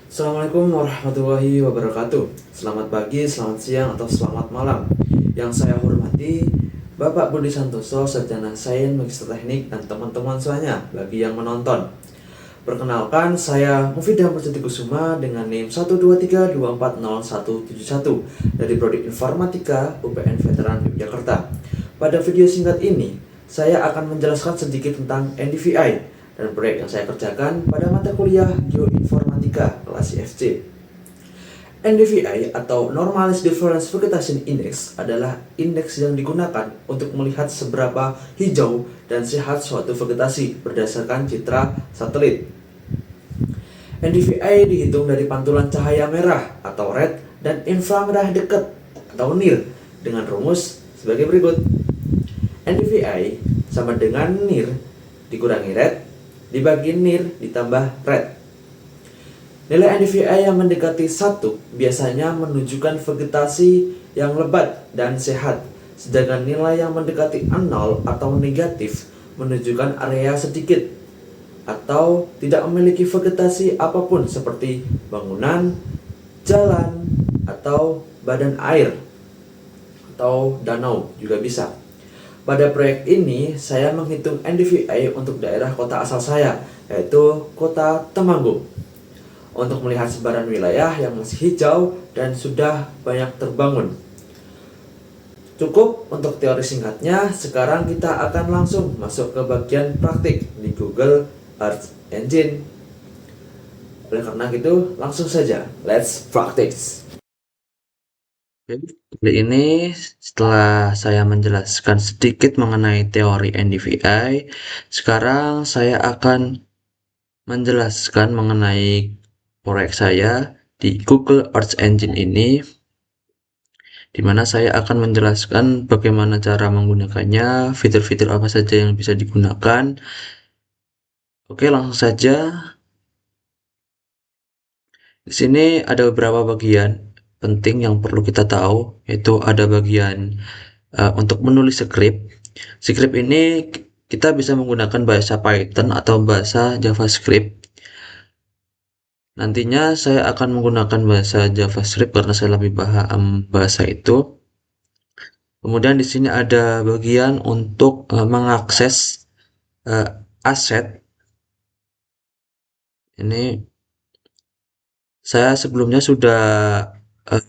Assalamualaikum warahmatullahi wabarakatuh. Selamat pagi, selamat siang, atau selamat malam. Yang saya hormati Bapak Budi Santoso, Sarjana Sains Magister Teknik, dan teman-teman semuanya bagi yang menonton. Perkenalkan, saya Mufidah Murjati Kusuma dengan NIM 123240171 dari Prodi Informatika UPN Veteran Yogyakarta. Pada video singkat ini, saya akan menjelaskan sedikit tentang NDVI dan proyek yang saya kerjakan pada mata kuliah Geoinformatika kelas IFC. NDVI atau Normalized Difference Vegetation Index adalah indeks yang digunakan untuk melihat seberapa hijau dan sehat suatu vegetasi berdasarkan citra satelit. NDVI dihitung dari pantulan cahaya merah atau red dan inframerah dekat atau NIR dengan rumus sebagai berikut. NDVI sama dengan NIR dikurangi red dibagi NIR ditambah red. Nilai NDVI yang mendekati 1 biasanya menunjukkan vegetasi yang lebat dan sehat, sedangkan nilai yang mendekati 0 atau negatif menunjukkan area sedikit atau tidak memiliki vegetasi apapun seperti bangunan, jalan, atau badan air atau danau juga bisa. Pada proyek ini saya menghitung NDVI untuk daerah kota asal saya, yaitu kota Temanggung, untuk melihat sebaran wilayah yang masih hijau dan sudah banyak terbangun. Cukup untuk teori singkatnya, sekarang kita akan langsung masuk ke bagian praktik di Google Earth Engine. Oleh karena itu, langsung saja, let's practice. Kali ini setelah saya menjelaskan sedikit mengenai teori NDVI, sekarang saya akan menjelaskan mengenai proyek saya di Google Earth Engine ini, di mana saya akan menjelaskan bagaimana cara menggunakannya, fitur-fitur apa saja yang bisa digunakan. Oke, langsung saja. Di sini ada beberapa bagian penting yang perlu kita tahu, yaitu ada bagian untuk menulis script. Script ini kita bisa menggunakan bahasa Python atau bahasa JavaScript. Nantinya saya akan menggunakan bahasa JavaScript karena saya lebih paham bahasa itu. Kemudian di sini ada bagian untuk mengakses uh, aset. Ini saya sebelumnya sudah uh,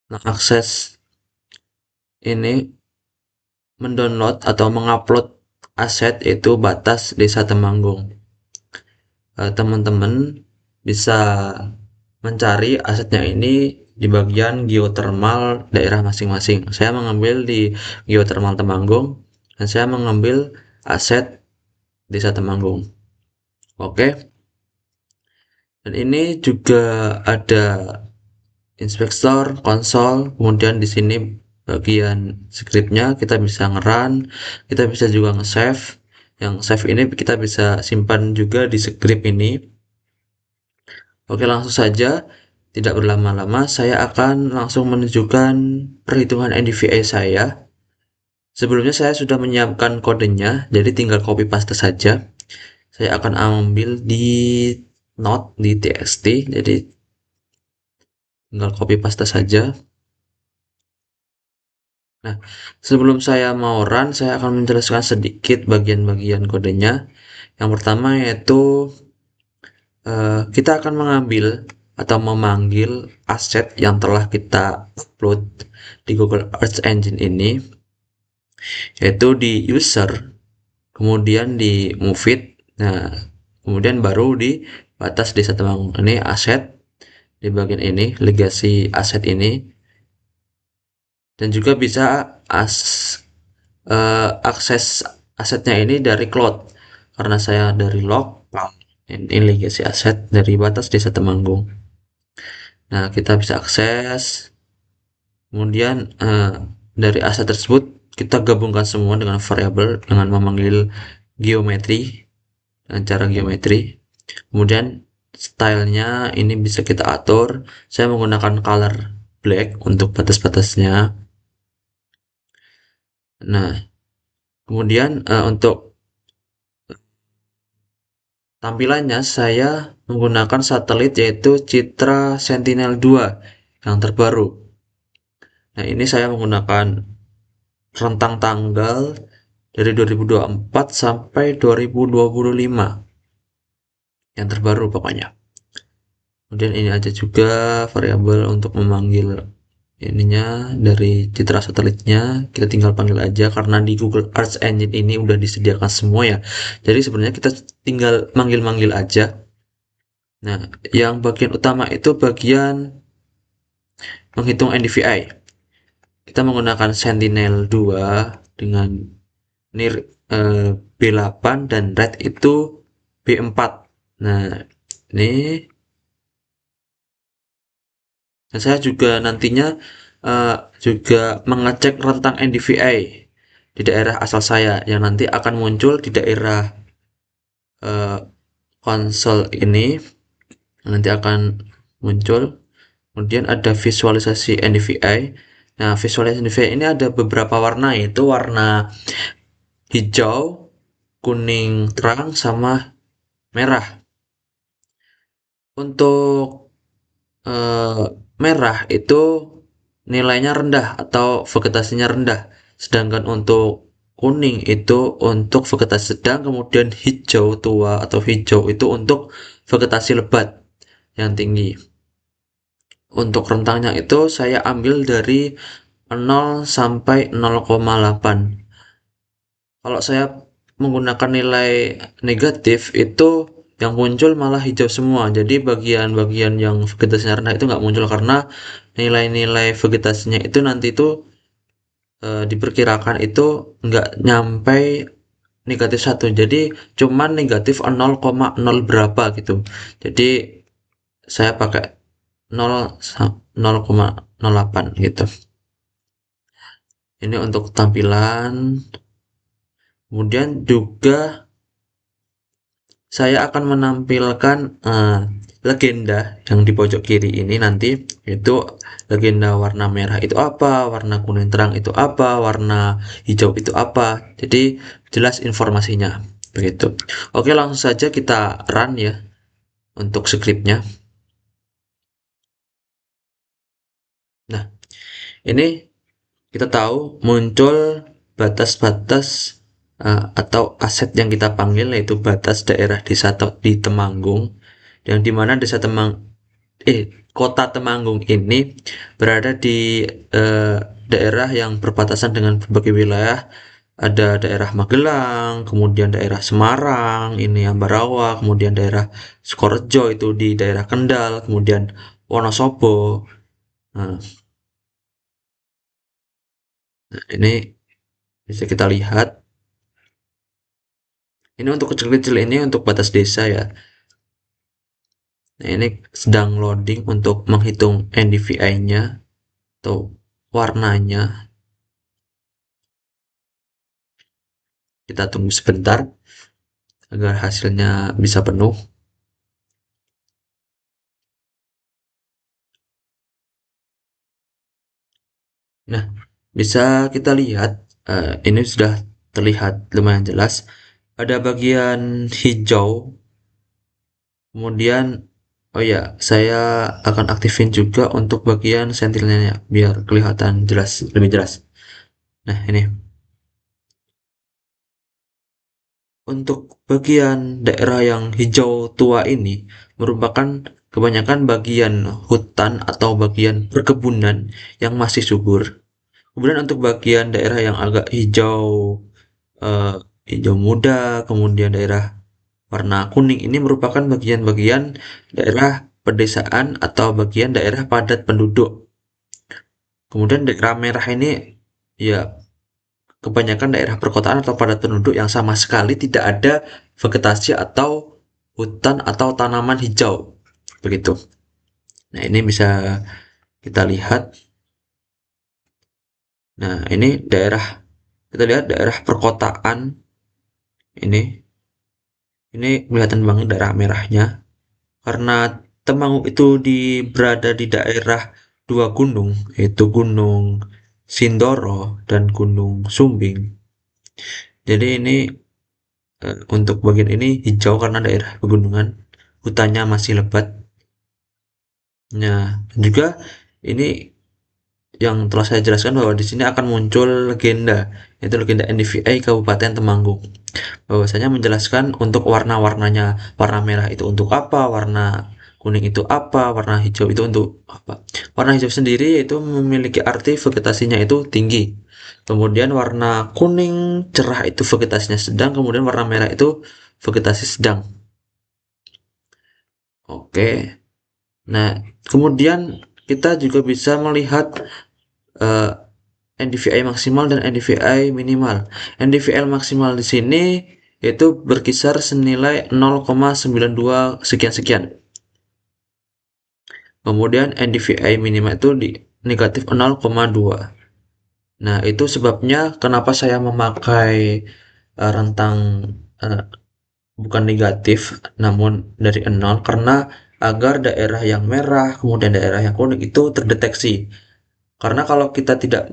mengakses ini, mendownload atau mengupload aset itu batas Desa Temanggung. Teman-teman bisa mencari asetnya ini di bagian geothermal daerah masing-masing. Saya mengambil di geothermal Temanggung dan saya mengambil aset Desa Temanggung. Oke. Dan ini juga ada inspektor, konsol, kemudian di sini bagian scriptnya kita bisa ngerun, kita bisa juga nge-save. Yang save ini kita bisa simpan juga di script ini. Oke, langsung saja. Tidak berlama-lama, saya akan langsung menunjukkan perhitungan NDVI saya. Sebelumnya saya sudah menyiapkan kodenya, jadi tinggal copy paste saja. Saya akan ambil di note di txt, jadi tinggal copy paste saja. Nah, sebelum saya mau run, saya akan menjelaskan sedikit bagian-bagian kodenya. Yang pertama yaitu kita akan mengambil atau memanggil aset yang telah kita upload di Google Earth Engine ini, yaitu di user, kemudian di move it, nah, kemudian baru di batas desa Temanggung. Ini aset di bagian ini, legasi aset ini, dan juga bisa as akses asetnya ini dari cloud karena saya dari log ini legasi aset dari batas desa Temanggung. Nah, kita bisa akses, kemudian dari aset tersebut kita gabungkan semua dengan variabel dengan memanggil geometri dengan cara geometri. Kemudian stylenya ini bisa kita atur. Saya menggunakan color black untuk batas-batasnya. Nah, kemudian untuk tampilannya saya menggunakan satelit yaitu Citra Sentinel-2 yang terbaru. Nah, ini saya menggunakan rentang tanggal dari 2024 sampai 2025 yang terbaru pokoknya. Kemudian ini ada juga variabel untuk memanggil ininya dari citra satelitnya, kita tinggal panggil aja karena di Google Earth Engine ini udah disediakan semua ya. Jadi sebenarnya kita tinggal manggil-manggil aja. Nah, yang bagian utama itu bagian menghitung NDVI. Kita menggunakan Sentinel-2 dengan NIR B8 dan red itu B4. Nah, ini dan saya juga nantinya juga mengecek rentang NDVI di daerah asal saya yang nanti akan muncul di daerah eh, konsol ini nanti akan muncul. Kemudian ada visualisasi NDVI. Nah, visualisasi NDVI ini ada beberapa warna, yaitu warna hijau, kuning terang, sama merah. Untuk eh, merah itu nilainya rendah atau vegetasinya rendah. Sedangkan untuk kuning itu untuk vegetasi sedang, kemudian hijau tua atau hijau itu untuk vegetasi lebat yang tinggi. Untuk rentangnya itu saya ambil dari 0 sampai 0,8. Kalau saya menggunakan nilai negatif itu yang muncul malah hijau semua. Jadi bagian-bagian yang vegetasinya rendah itu nggak muncul karena nilai-nilai vegetasinya itu nanti itu diperkirakan itu nggak nyampe negatif satu. Jadi cuman negatif 0,0 berapa gitu. Jadi saya pakai 0,08 gitu. Ini untuk tampilan. Kemudian juga saya akan menampilkan legenda yang di pojok kiri ini nanti, itu legenda warna merah itu apa, warna kuning terang itu apa, warna hijau itu apa. Jadi jelas informasinya begitu. Oke, langsung saja kita run ya untuk skripnya. Nah, ini kita tahu muncul batas-batas atau aset yang kita panggil, yaitu batas daerah desa di Temanggung, yang dimana kota Temanggung ini berada di daerah yang berbatasan dengan berbagai wilayah. Ada daerah Magelang, kemudian daerah Semarang, ini Ambarawa, kemudian daerah Sukorejo itu di daerah Kendal, kemudian Wonosobo. Nah, ini bisa kita lihat. Ini untuk kecil-kecil, ini untuk batas desa ya. Nah, ini sedang loading untuk menghitung NDVI-nya atau warnanya. Kita tunggu sebentar agar hasilnya bisa penuh. Nah, bisa kita lihat, ini sudah terlihat lumayan jelas. Ada bagian hijau, kemudian oh ya, saya akan aktifin juga untuk bagian sentinelnya biar kelihatan jelas, lebih jelas. Nah, ini untuk bagian daerah yang hijau tua ini merupakan kebanyakan bagian hutan atau bagian perkebunan yang masih subur. Kemudian untuk bagian daerah yang agak hijau eh, hijau muda, kemudian daerah warna kuning ini merupakan bagian-bagian daerah pedesaan atau bagian daerah padat penduduk. Kemudian daerah merah ini ya kebanyakan daerah perkotaan atau padat penduduk yang sama sekali tidak ada vegetasi atau hutan atau tanaman hijau. Begitu. Nah, ini bisa kita lihat. Nah, ini daerah kita lihat daerah perkotaan ini. Ini kelihatan banget daerah merahnya karena Temanggung itu berada di daerah dua gunung, yaitu Gunung Sindoro dan Gunung Sumbing. Jadi ini Untuk bagian ini hijau karena daerah pegunungan, hutannya masih lebat. Nah, juga ini yang telah saya jelaskan bahwa di sini akan muncul legenda, yaitu legenda NDVI Kabupaten Temanggung. Bahwasanya menjelaskan untuk warna-warnanya, warna merah itu untuk apa, warna kuning itu apa, warna hijau itu untuk apa. Warna hijau sendiri itu memiliki arti vegetasinya itu tinggi. Kemudian warna kuning cerah itu vegetasinya sedang, kemudian warna merah itu vegetasi sedang. Oke. Nah, kemudian kita juga bisa melihat eh, NDVI maksimal dan NDVI minimal. NDVI maksimal di sini itu berkisar senilai 0,92 sekian-sekian. Kemudian NDVI minimal itu di negatif 0,2. Nah, itu sebabnya kenapa saya memakai rentang eh, bukan negatif namun dari 0 karena agar daerah yang merah kemudian daerah yang kuning itu terdeteksi. Karena kalau kita tidak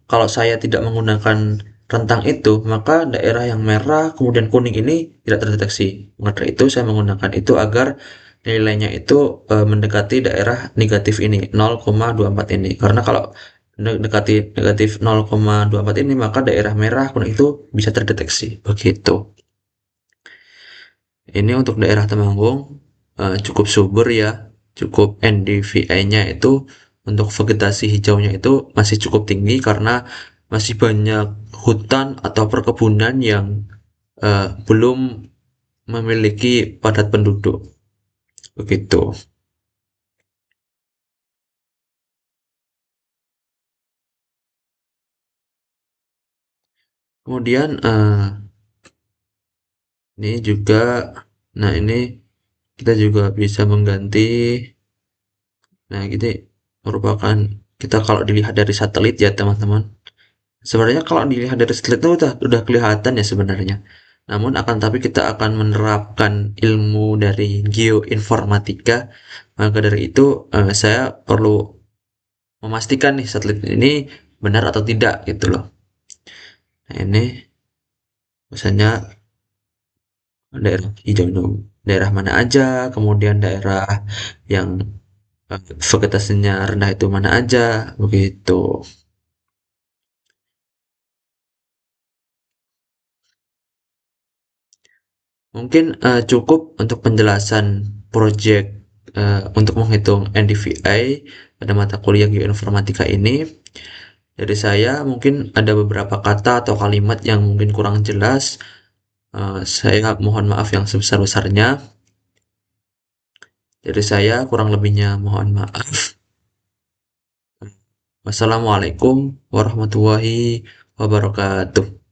kalau saya tidak menggunakan rentang itu, maka daerah yang merah kemudian kuning ini tidak terdeteksi. Maka dari itu saya menggunakan itu agar nilainya itu mendekati daerah negatif ini 0,24 ini. Karena kalau mendekati negatif 0,24 ini maka daerah merah kuning itu bisa terdeteksi. Begitu. Ini untuk daerah Temanggung cukup subur ya, cukup NDVI-nya itu untuk vegetasi hijaunya itu masih cukup tinggi karena masih banyak hutan atau perkebunan yang belum memiliki padat penduduk. Begitu. Kemudian ini juga, nah ini kita juga bisa mengganti. Nah, ini merupakan kita kalau dilihat dari satelit ya teman-teman. Sebenarnya kalau dilihat dari satelit itu udah kelihatan ya sebenarnya. Namun akan tapi kita akan menerapkan ilmu dari geoinformatika. Maka dari itu saya perlu memastikan nih satelit ini benar atau tidak gitu loh. Nah, ini misalnya daerah hijau itu daerah mana aja, kemudian daerah yang vegetasinya rendah itu mana aja, begitu. Mungkin cukup untuk penjelasan project untuk menghitung NDVI pada mata kuliah geoinformatika ini. Dari saya mungkin ada beberapa kata atau kalimat yang mungkin kurang jelas. Saya mohon maaf yang sebesar-besarnya. Dari saya kurang lebihnya mohon maaf. Wassalamualaikum warahmatullahi wabarakatuh.